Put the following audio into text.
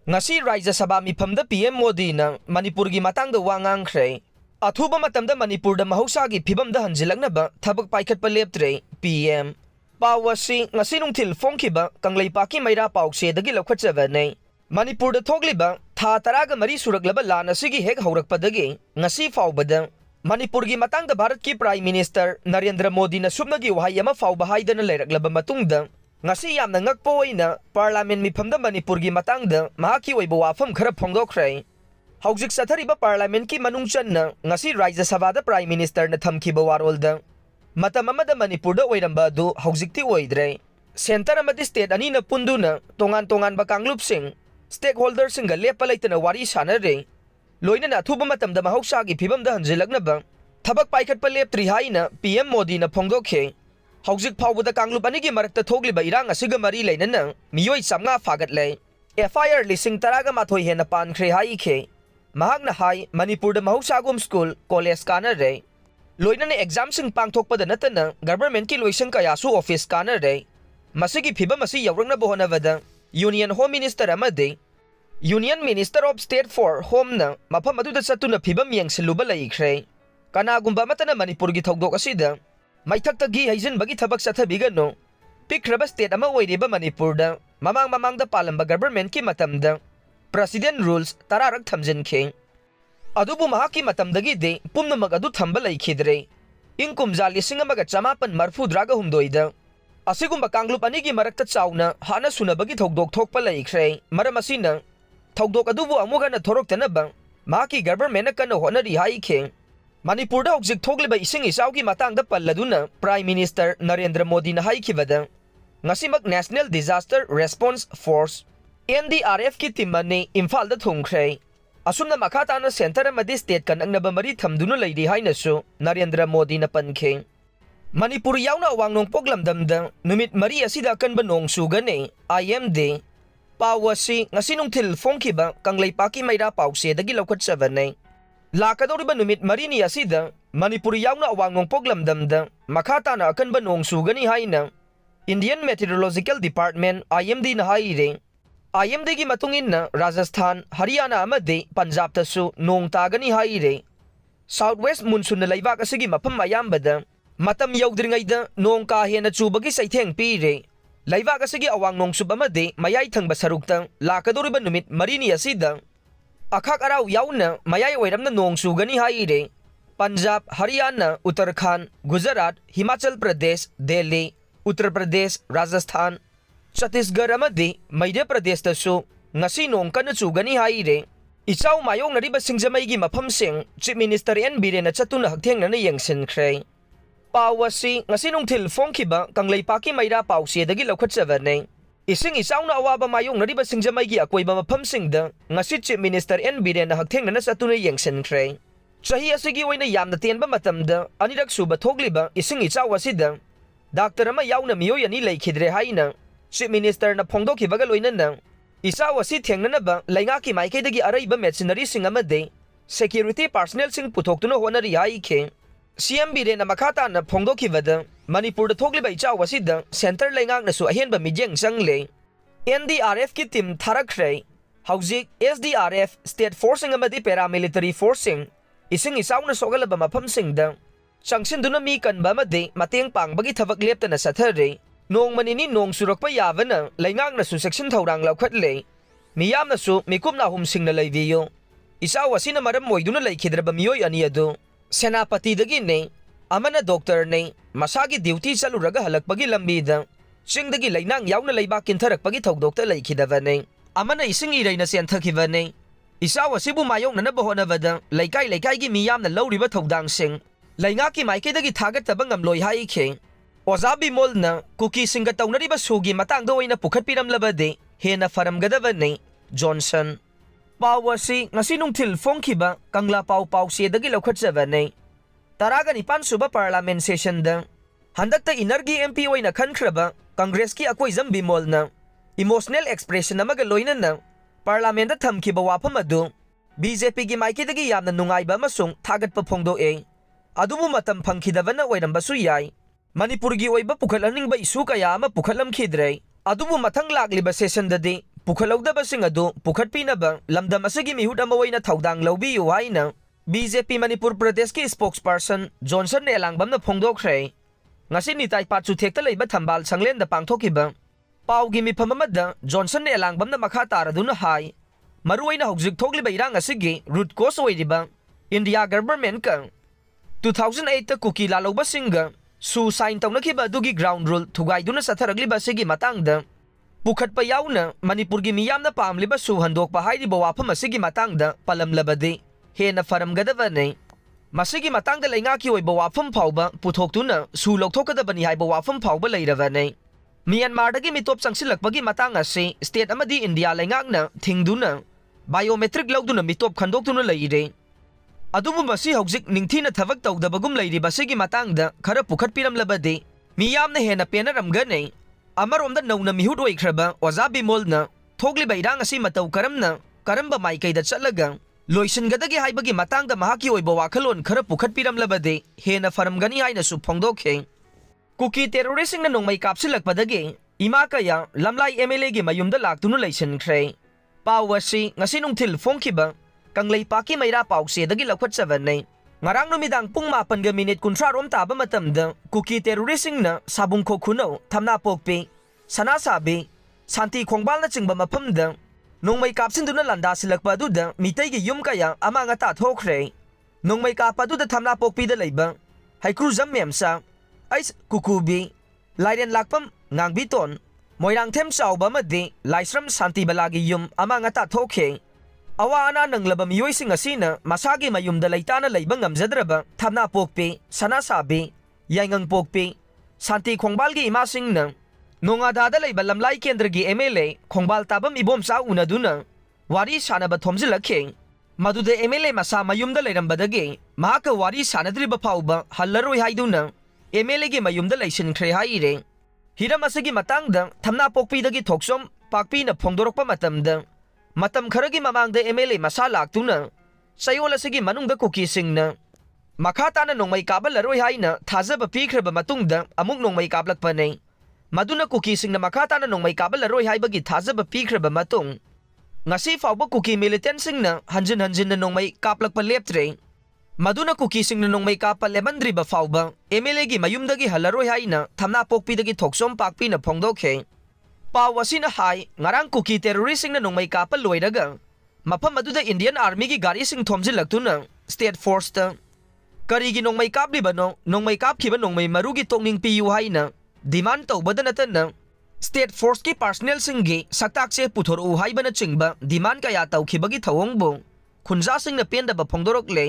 ngasi Rajya Sabha mifamda PM Modi na Manipur gi matangda wa ngangkhre athuba matamda Manipur da mahausa gi phibamda hanjilaknaba thabak paikhatpa leptre PM pawasi ngasi nungthil phongkhiba kangleipaki maira pawse dagi lokhatchaba nei Manipur da thogliba tha taraga mari suraglaba lan asigi hek haurakpadagi ngasi fawbada Manipur gi matangda Bharat ki Prime Minister Narendra Modi na subnagi wahai ama fawba haidana leiraglaba matungda ngasi yamna ngakpo oina Parliament mifamda Manipur gi matangda mahaki oiba wafam khara phongdokkhre Haujik sathariba Parliament ki manungchanna ngasi Rajya Sabha da Prime Minister na thamkiba warolda matam amada Manipur da oiramba adu haujikti oidre center amadi state ani na punduna tongan ba kanglupsing stakeholders singa lepa laitana wari sanare loina na thuba matam da mahausa gi phibam da hanjilaknaba thabak paikhat pa leptri haina PM Modi na phongdokhe haujik phawbada kanglup ani gi marakta thogliba irang asiga mari leinana miyoi samnga fagat le FIR lising taraga mathoi hena pankhre hai khe mahakna hai Manipur da mahausa gum school college kana re loina ne exam sing pangthokpada natana government ki loisang kaya su office kana re masigi phibam asi yaurangna bohona wada Union Home Minister amade Union Minister of State for Home na mafam aduda satuna phibam yengsiluba laikhre kanagumba matana Manipur gi thogdok asida maithakta gi haijin bagi thabak sathabiga no pikraba state ama oiriba Manipur da mamang da palamba government ki matamda president rules tararak thamjinke adubu mahaki matamdagi de pumnamak adu thamba laikhidre ingkumja lising amaga chamapan marfu draga humdoida asigumba kanglup anigi marakta chauna hana sunabagi thogdok thokpa laikhre maramasina thogdok adubu amuga na thoroktanaba mahaki government na kana honari haikhe Manipur da hogjik thogliba ising isaugi matangda palladuna Prime Minister Narendra Modi na haikhibada ngasimak National Disaster Response Force NDRF ki team mane Imphal da thungkhre asumna makata na center amadi state kanangnaba mari thamduna leiri hainasu Narendra Modi na pankhe Manipur yauna wangnong poglamdamda numit mari asida kanba nong sugane IMD pawasi ngasinong thil phongkhiba kangleipaki maira pawse dagi lokhatchabane lakadoriba numit mari ni asida Manipur yauna wangnong poglamdamda makata na kanba nong sugani haina Indian Meteorological Department IMD na haire IMD gi matungin na Rajasthan Haryana amade Punjab tasu nong tagani haire Southwest monsoon na laibak asigi mapam ayambada matam yaudringaida nong ka hena chubagi saitheng pire laibak asigi awang nong sub amade mayai thangba sarukta lakadoriba numit marini asida akhak araw yauna mayai oiramna nong sugani haire Punjab Haryana Uttarakhand Gujarat Himachal Pradesh Delhi Uttar Pradesh Rajasthan Chhattisgarh amadi Madhya Pradesh tasu ngasi nong kana chugani haire ichau mayong nariba singjamai gi maphamsing Chief Minister N Birena chatuna hakthengna yengsinkhre pawasi ngasi nong thil phongkhiba kangleipaki maira pawse dagi lokhatchabane ising isauna awaba mayong nariba singjamai gi akoiba maphamsingda ngasi Chief Minister N Birena hakthengna chatuna yengsinkhre chahi asigi oina yamna tenba matamda anirak suba thogliba ising ichau asida Dr. ama yauna miyoy ani laikhidre haina Chief Minister na phongdokhibaga loinana isaw asi thengnanaba laingaki maikaidagi araiba machinery sing amade security personnel sing puthoktuna honari haikhe CM Birena makata na phongdokhibada Manipur da thogliba ichaw asida center laingak na su ahenba mijeng changle NDRF ki team tharakhre haujik SDRF state forcing amadi paramilitary forcing ising isaw na sogalaba maphamsingda Changsinduna mi kanba made mateng pangbagi thabak leptana sathare nong manini nong surakpa yavana laingak na su section thaurang laukhatle miyamna su mikumna humsingna leiviyo isaw asina maram moiduna laikhidraba miyoy ani adu senapati dagi ne amana doctor ne masagi duty chaluraga halakpagi lambida singdagi lainang yauna leiba kintharakpagi thogdokta laikhidavane amana ising ireina senthakivane isaw asibu mayong na bahonavada laikai gi miyamna lawriba thodang laingaki maikaidagi thagataba ngamloi haikhe ozabi molna kuki singa taunariba sugi matangda oina pukhatpiramlabade hena faramgadavane Johnson pawasi ngasi nungthil phongkhiba kangla pawse dagi lokhatchabane taraga nipan suba parliament session da handakta energy MP oina khankraba congress ki akoizam bimolna emotional expression amaga loinana parliament da thamkhiba wafam adu BJP gi maikaidagi yamna nungaiba amasung thagatpa phongdoe adubu matam phangkhidavana oirambasu yai Manipur gi oiba pukhalaningba isu kaya ama pukhalamkhidre adubu mathang lagliba session dadi पुखलौदबसिंग अदु पुखटपिनबा लमदम असगी मिहुट अमा ओइना थौदांग लौबियु हाइना BJP Manipur प्रदेश की spokesperson Johnson ने Elangbam फोंदोखरे ngasi nitai patchu thekta leiba thambal sanglen da pangthokiba paugi mifam amada johnson ne elangbam na makha taraduna hai maruina hojik thogli bairang asigi root cause oiriba india government ka 2008 ta kuki laloba singa su sign tawnakiba dugi ground rule thugaiduna satharagli basigi matangda pukhat pa yauna manipur gi miyamna pamliba su handok pa hairi bawafam asigi matangda palamlabadi hena faramgadava nei masigi matang da lenga ki oi bawafam phauba puthokuna su lokthokadabani hai bawafam phauba leiravane Myanmar dagi mitop sangsilakpagi matang ase state amadi India lengakna thingduna biometric lawduna mitop khandoktuna leire adubu masi hojik ningthina thavak tawdabagum leiri basigi matang da khara pukhat piramlabade miyamna hena penaramgane amaromda nauna mihut oikraba wazabi molna thogli bairang asi matau karamna karamba maikai da chalaga loisingadagi haibagi matangda mahaki oiba wakhalon khara pukhat piramlabade hena faramgani haina su phongdokhe kuki terroristing na nongmai kapsilakpadagi ima kaya lamlai MLA gi mayumda laktunu leisinkhre pawasi ngasi nungthil phongkiba kanglei paki maira pause dagi lakhat savanai ngarang numidang pung 8 kunthra rom taba matamda kuki terroristing na sabungkho khuno thamna pokpe sana sabe santi khongbal na chingba maphamda nongmai kapsinduna landa silakpa duda mitai gi yum kaya amanga ta thokre nongmai kapa duda thamna pokpi da leiba haikru jam memsa ais kukubi laiden lakpam ngangbi ton moirang them chawba madi laisram santi balagi yum amanga ta thokhe awa ana nanglaba miyoi sing asina masagi mayum da leitana leiba ngamjadraba thamna pokpi sana sabi yaingang pokpi santi khongbal gi ima singna Nongada da leiba lamlai kendra gi MLA khongbal tabam ibom sa unaduna wari sanaba thomjilakhe madude MLA masa mayumda leirambadagi mahaka wari sanadriba phauba hallaroi haiduna MLA gi mayumda leisinkhre haire hiram asigi matangda thamna pokpi dagi thoksom pakpi na phongdorokpa matam kharagi mamangda MLA masa laktuna sayol asigi manungda kuki singna makhata na nongmai kabal laroi haina thajaba pikreba matungda amuk nongmai kablakpanei maduna kuki singna makhata na nongmai kabal laroi haibagi thajaba pikreba matung ngasi fawba kuki militant singna hanjin na nongmai kaplakpa leptre maduna kuki singna nongmai kapa lemandriba fawba MLA gi mayumdagi halaroi haina thamna pokpi dagi thoksom pakpi na phongdokhe pawasina hai ngarang kuki terrorist singna nongmai kapa loiraga mafam aduda Indian Army gi gari sing thomjilaktuna state force ta karigi nongmai kaplibano nongmai kapkhiba nongmai marugi tokning piu haina demand tawbada natana state force ki personnel singi saktak se puthor u haibana chingba demand kaya tawkhibagi thawongbo khunja singna pendaba phongdorok le